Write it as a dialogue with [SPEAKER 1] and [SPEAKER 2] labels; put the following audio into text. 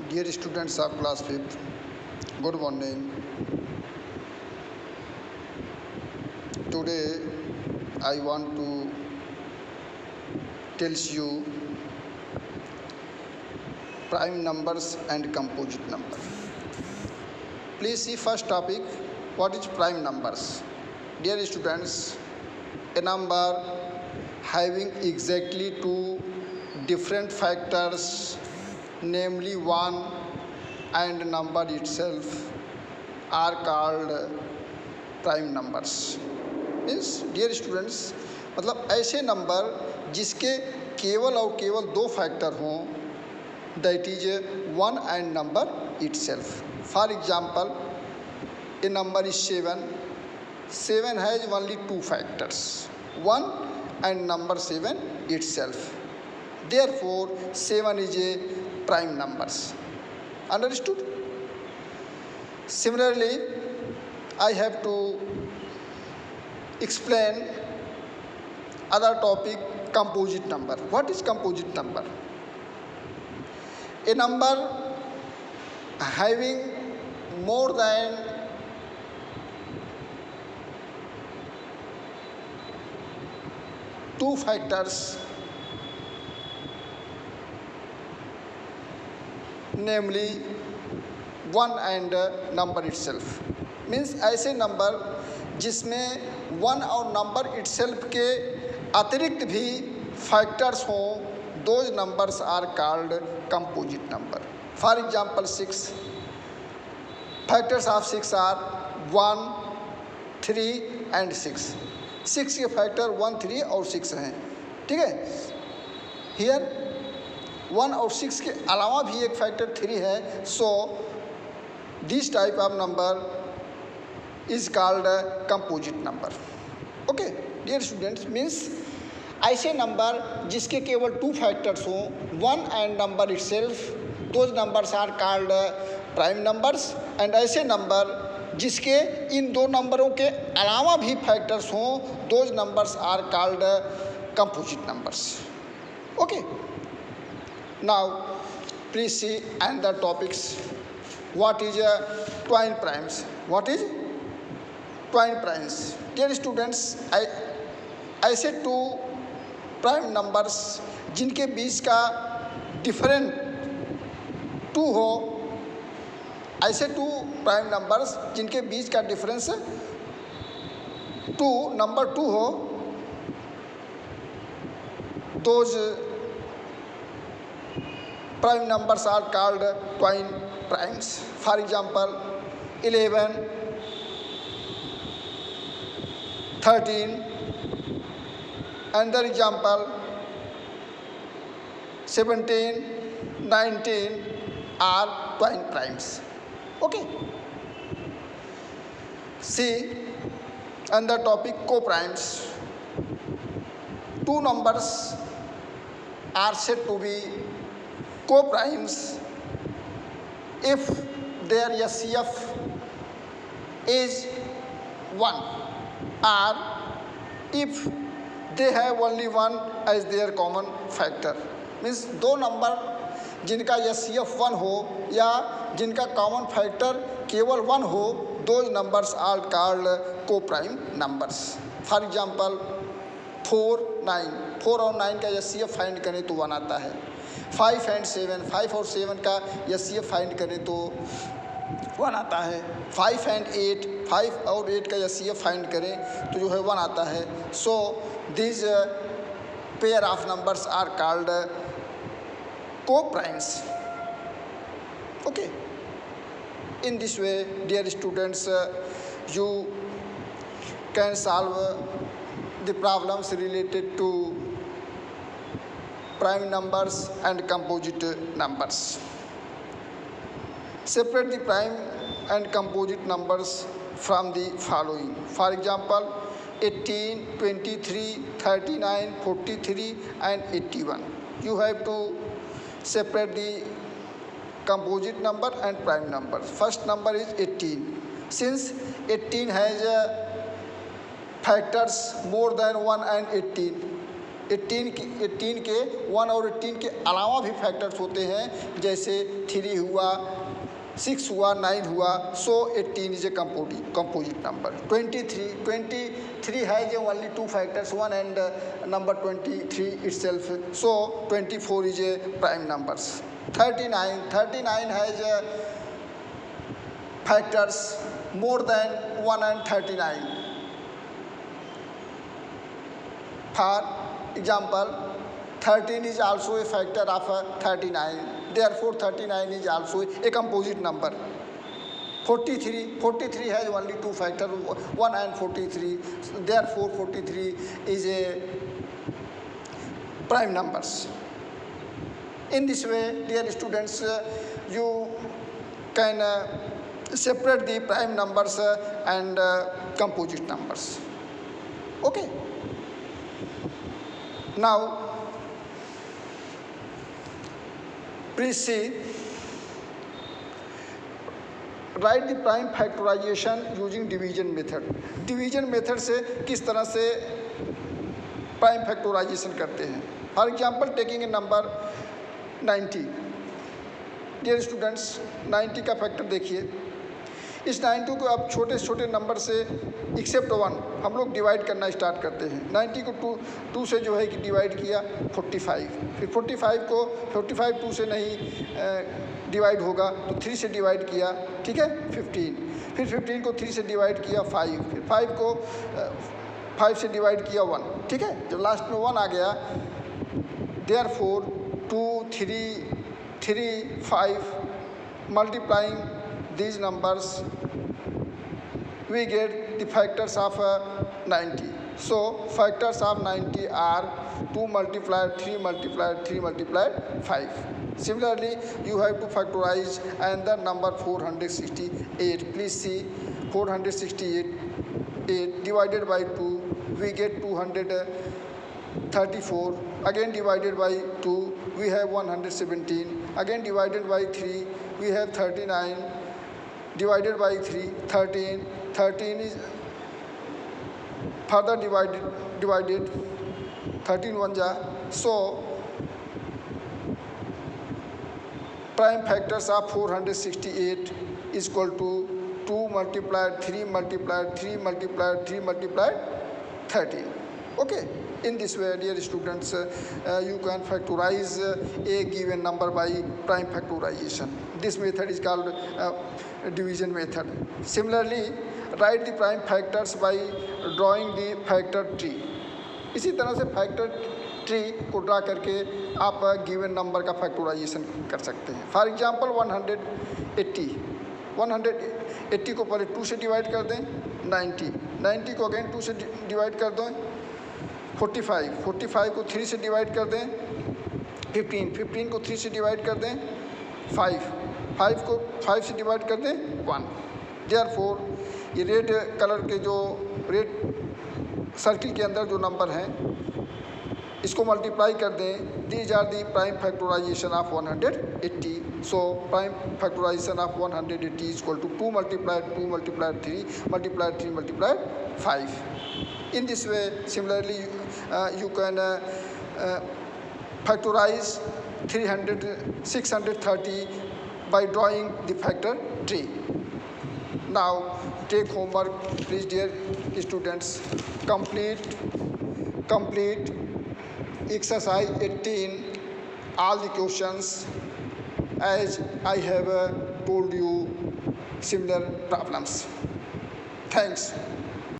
[SPEAKER 1] Dear students of class 5th, good morning. Today I want to tell you prime numbers and composite number. Please see first topic, what is prime numbers? Dear students, a number having exactly two different factors, namely 1 and number itself, are called prime numbers. Means dear students, मतलब ऐसे number जिसके केवल और केवल दो factor हों, that is 1 and number itself. For example, A number is 7. 7 has only two factors, 1 and number 7 itself. Therefore 7 is a prime numbers. Understood? Similarly, I have to explain other topic, composite number. What is composite number? A number having more than two factors, namely 1 and number itself. Means ऐसे number जिसमें 1 और number itself के अतिरिक्त भी factors हों, those numbers are called composite number. For example 6. Factors of 6 are 1, 3 and 6. 6 के factor 1, 3 और 6 हैं. ठीक है. हियर 1 और 6 के अलावा भी एक फैक्टर 3 है. So this type of number is called composite number. Okay dear students, means ऐसे नंबर जिसके केवल टू फैक्टर्स हों, 1 and number itself, those numbers are called prime numbers. And ऐसे नंबर जिसके इन दो नंबरों के अलावा भी फैक्टर्स हों, those numbers are called composite numbers. Okay, now please see and the topics. What is twin primes? What is twin primes? Dear students, ऐसे टू प्राइम नंबर्स जिनके बीच का डिफरेंट 2 हो, ऐसे टू प्राइम नंबर्स जिनके बीच का difference 2 number 2 हो, those prime numbers are called twin primes. For example, 11, 13. Another example, 17, 19 are twin primes. Okay. See another topic, co-primes. Two numbers are said to be co-primes if their SCF is 1 or if they have only 1 as their common factor. Means दो number जिनका SCF 1 हो या जिनका common factor केवल 1 हो, those numbers are called को prime numbers. For example 4, 9. 4 और 9 का SCF फाइंड करें तो 1 आता है. 5 एंड 7, 5 और 7 का SCF फाइंड करें तो 1 आता है. 5 एंड 8, 5 और 8 का SCF फाइंड करें तो जो है 1 आता है. So this pair of numbers are called को primes. Okay, in this way dear students, you can solve the problems related to prime numbers and composite numbers. Separate the prime and composite numbers from the following. For example, 18, 23, 39, 43 and 81. You have to separate the composite number and prime number. First number is 18. Since 18 has factors more than 1 and 18, 18 के 1 और 18 के अलावा भी factors होते हैं, जैसे 3 हुआ, 6 हुआ, 9 हुआ. So 18 is a composite number. 23 has only two factors, 1 and number 23 itself. So 24 is a prime numbers. 39 has factors more than 1 and 39. For example, 13 is also a factor of 39. Therefore 39 is also a composite number. 43 has only two factors, 1 and 43. Therefore 43 is a prime numbers. In this way, dear students, you can separate the prime numbers and composite numbers. Okay. Now please see, write the prime factorization using division method. Division method से किस तरह से prime factorization करते हैं. For example, taking a number 90. Dear students, 90 का factor देखिए. इस 90 को आप छोटे से छोटे नंबर से एक्सेप्ट 1 हम लोग डिवाइड करना स्टार्ट करते हैं. 90 को 2 से जो है कि डिवाइड किया 45. फिर 45 को 45 2 से नहीं डिवाइड होगा तो 3 से डिवाइड किया, ठीक है, 15. फिर 15 को 3 से डिवाइड किया 5. फिर 5 को 5 से डिवाइड किया 1, ठीक है. जब लास्ट में 1 आ गया, therefore 2 3 5 multiplying these numbers we get the factors of 90. So factors of 90 are 2 multiplied 3 multiplied 3 multiplied 5. Similarly, you have to factorize another number 468. Please see, 468 divided by 2 we get 234. Again divided by 2 we have 117. Again divided by 3 we have 39. Divided by 3 13 is further divided 13 1 ja. So prime factors of 468 is equal to 2 multiplied 3 multiplied 3 multiplied 3 multiplied 13. Okay. In this way, dear students, you can factorize a given number by prime factorization. This method is called division method. Similarly, write the prime factors by drawing the factor tree. इसी तरह से factor tree को draw करके आप given number का factorisation कर सकते हैं. फॉर एग्जांपल 180 को पहले 2 से डिवाइड कर दें. 90 को अगेन 2 से डिवाइड कर दें. 45 को 3 से डिवाइड कर दें. 15 को 3 से डिवाइड कर दें. 5 को 5 से डिवाइड कर दें. 1. देयरफॉर ये रेड कलर के जो रेड सर्किल के अंदर जो नंबर हैं इसको मल्टीप्लाई कर दें. These are the prime factorization of 180. So prime factorization of 180 is equal to 2 multiplied 2 multiplied 3 multiplied 3 multiplied 5. In this way, similarly, you can factorize 630 by drawing the factor tree. Now, take homework, please, dear students. Complete exercise 18, all the questions as I have told you similar problems. Thanks.